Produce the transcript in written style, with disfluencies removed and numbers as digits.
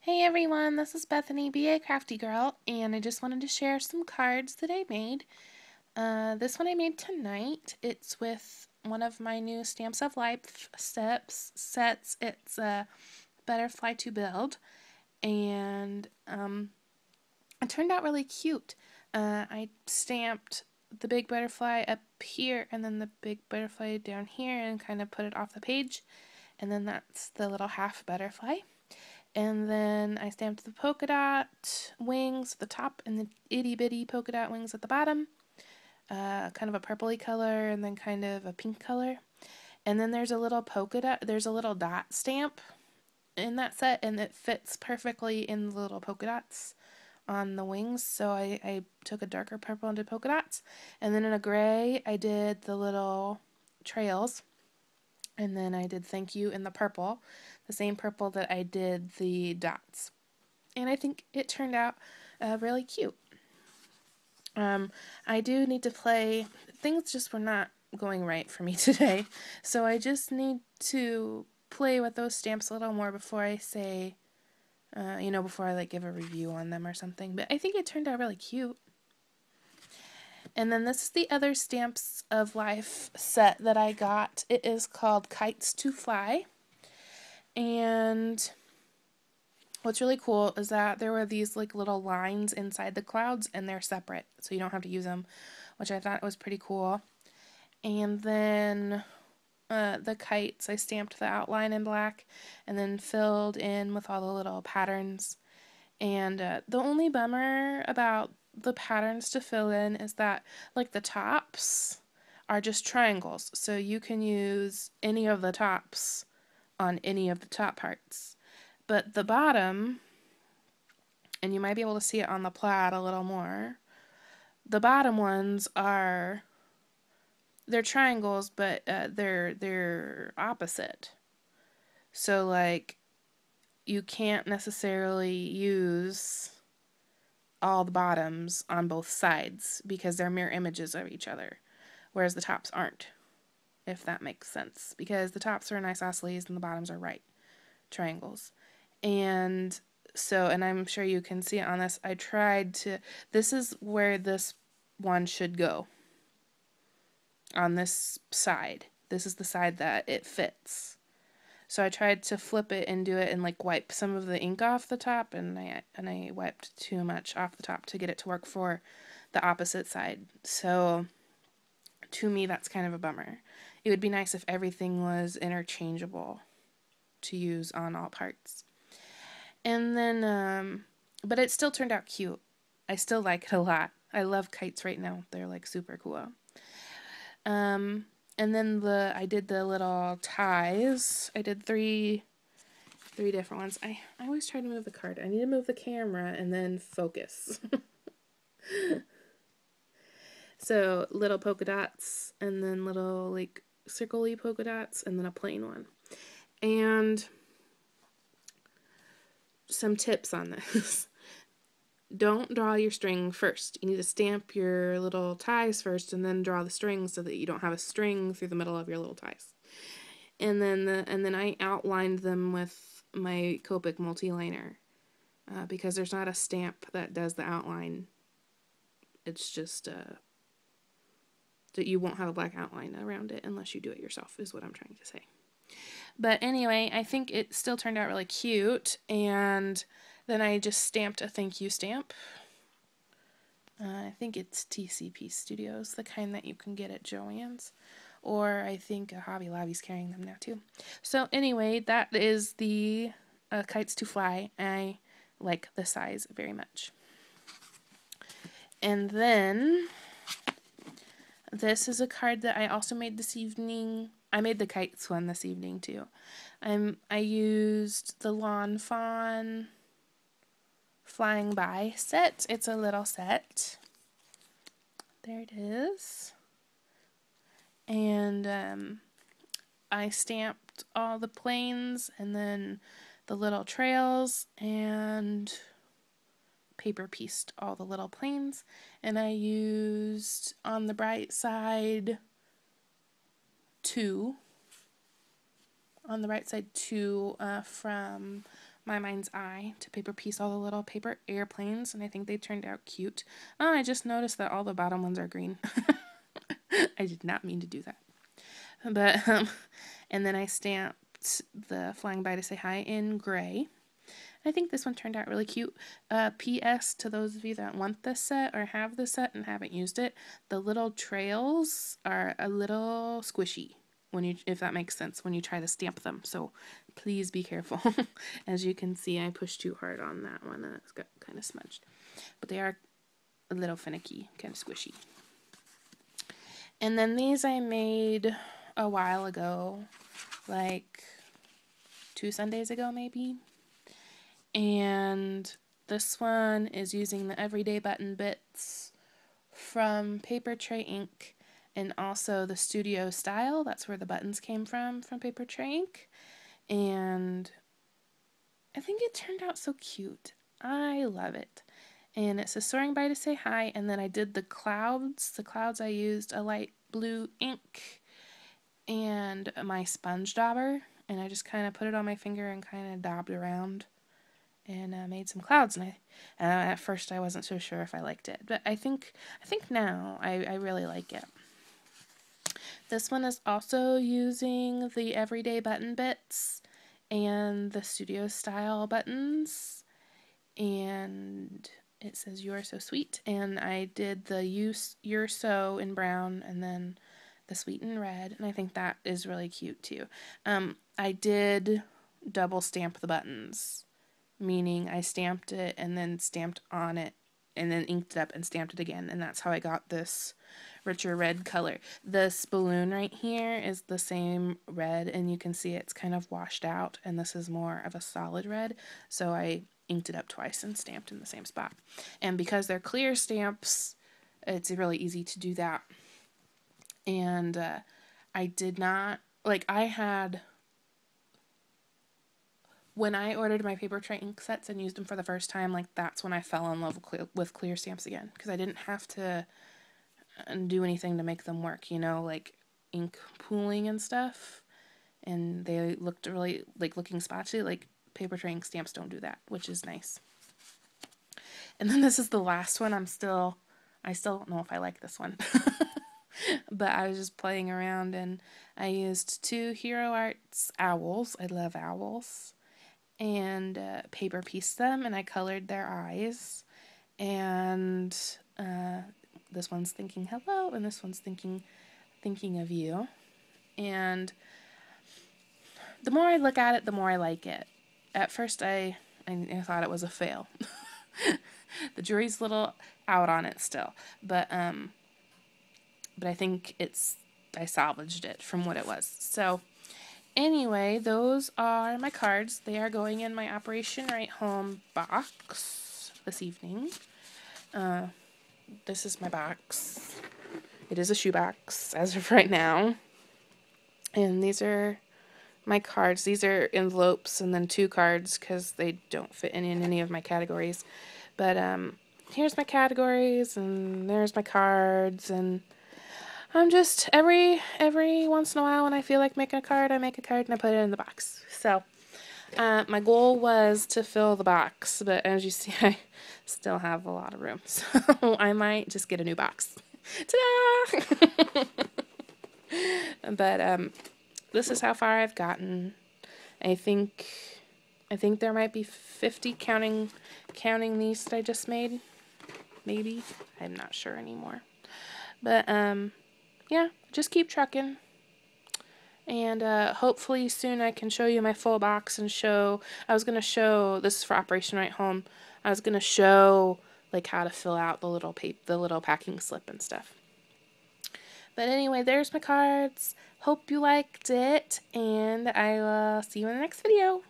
Hey everyone, this is Bethany, BA Crafty Girl, and I just wanted to share some cards that I made. This one I made tonight. It's with one of my new Stamps of Life sets. It's a Butterfly to Build, and it turned out really cute. I stamped the big butterfly up here and then the big butterfly down here and kind of put it off the page, and then that's the little half butterfly. And then I stamped the polka dot wings at the top and the itty bitty polka dot wings at the bottom. Kind of a purpley color and then kind of a pink color. And then there's a little there's a little dot stamp in that set, and it fits perfectly in the little polka dots on the wings. So I took a darker purple and did polka dots. And then in a gray, I did the little trails. And then I did thank you in the purple, the same purple that I did the dots. And I think it turned out really cute. I do need to play, things just were not going right for me today, so I just need to play with those stamps a little more before I say, before I give a review on them or something. But I think it turned out really cute. And then this is the other Stamps of Life set that I got. It is called Kites to Fly. And what's really cool is that there were these little lines inside the clouds, and they're separate, so you don't have to use them, which I thought was pretty cool. And then the kites, I stamped the outline in black and then filled in with all the little patterns. And the only bummer about the patterns to fill in is that the tops are just triangles, so you can use any of the tops on any of the top parts. But the bottom, and you might be able to see it on the plaid a little more, the bottom ones they're triangles, but they're opposite. So you can't necessarily use all the bottoms on both sides because they're mirror images of each other, whereas the tops aren't, if that makes sense, because the tops are isosceles and the bottoms are right triangles. And so, and I'm sure you can see it on this, this is where this one should go, on this side. This is the side that it fits. So I tried to flip it and do it and wipe some of the ink off the top, and I wiped too much off the top to get it to work for the opposite side. So to me, that's kind of a bummer. It would be nice if everything was interchangeable to use on all parts. And then, but it still turned out cute. I still like it a lot. I love kites right now. They're super cool. And then I did the little ties. I did three different ones. I always try to move the card. I need to move the camera and then focus. So little polka dots, and then little circle-y polka dots, and then a plain one. And some tips on this. Don't draw your string first. You need to stamp your little ties first and then draw the string so that you don't have a string through the middle of your little ties. And then I outlined them with my Copic multi-liner because there's not a stamp that does the outline. It's just that you won't have a black outline around it unless you do it yourself, is what I'm trying to say. But anyway, I think it still turned out really cute, and then I just stamped a thank you stamp. I think it's TCP Studios, the kind that you can get at Joann's, or I think Hobby Lobby's carrying them now too. So anyway, that is the Kites to Fly. I like the size very much. And then this is a card that I also made this evening. I made the kites one this evening too. I used the Lawn Fawn Flying By set. It's a little set. There it is. And I stamped all the planes and then the little trails and paper pieced all the little planes. And I used on the bright side 2. On the right side 2 from My Mind's Eye to paper piece all the little paper airplanes, and I think they turned out cute. Oh, I just noticed that all the bottom ones are green. I did not mean to do that. But, and then I stamped the Flying By to Say Hi in gray. I think this one turned out really cute. P.S. to those of you that want this set or have this set and haven't used it, the little trails are a little squishy, when you, if that makes sense, when you try to stamp them. So please be careful. As you can see, I pushed too hard on that one and it's got kind of smudged. But they are a little finicky, kind of squishy. And then these I made a while ago, like 2 Sundays ago maybe. And this one is using the Everyday Button Bits from Paper Tray Ink, and also the Studio Style. That's where the buttons came from Paper Tray Ink. And I think it turned out so cute. I love it. And it says Soaring By to Say Hi, and then I did the clouds. The clouds I used a light blue ink and my sponge dauber, and I just kind of put it on my finger and kind of daubed around and made some clouds. And at first I wasn't so sure if I liked it, but I think now I really like it. This one is also using the Everyday Button Bits and the Studio Style buttons, and it says You Are So Sweet, and I did the You're So in brown and then the sweet in red, and I think that is really cute too. I did double stamp the buttons, meaning I stamped it and then stamped on it and then inked it up and stamped it again, and that's how I got this richer red color. This balloon right here is the same red, and you can see it's kind of washed out, and this is more of a solid red, so I inked it up twice and stamped in the same spot. And because they're clear stamps, it's really easy to do that. And I did not, like, I had, when I ordered my Paper Tray ink sets and used them for the first time, like, that's when I fell in love with clear stamps again, because I didn't have to do anything to make them work, you know, like ink pooling and stuff, and they looked really, like, looking spotty. Like, Paper Tray ink stamps don't do that, which is nice. And then this is the last one. I still don't know if I like this one. But I was just playing around, and I used 2 Hero Arts owls. I love owls. And paper pieced them, and I colored their eyes. And this one's thinking hello, and this one's thinking of you. And the more I look at it, the more I like it. At first, I thought it was a fail. The jury's a little out on it still, but I think I salvaged it from what it was. So anyway, those are my cards. They are going in my Operation Right Home box this evening. This is my box. It is a shoebox as of right now. And these are my cards. These are envelopes and then 2 cards because they don't fit in any of my categories. But here's my categories, and there's my cards, and I'm just, every once in a while when I feel like making a card, I make a card and I put it in the box. So my goal was to fill the box, but as you see, I still have a lot of room. So I might just get a new box. Ta-da! But this is how far I've gotten. I think there might be 50 counting these that I just made. Maybe. I'm not sure anymore. But yeah, just keep trucking. And hopefully soon I can show you my full box and I was going to show, this is for Operation Right Home, I was going to show like how to fill out the little packing slip and stuff. But anyway, there's my cards. Hope you liked it, and I will see you in the next video.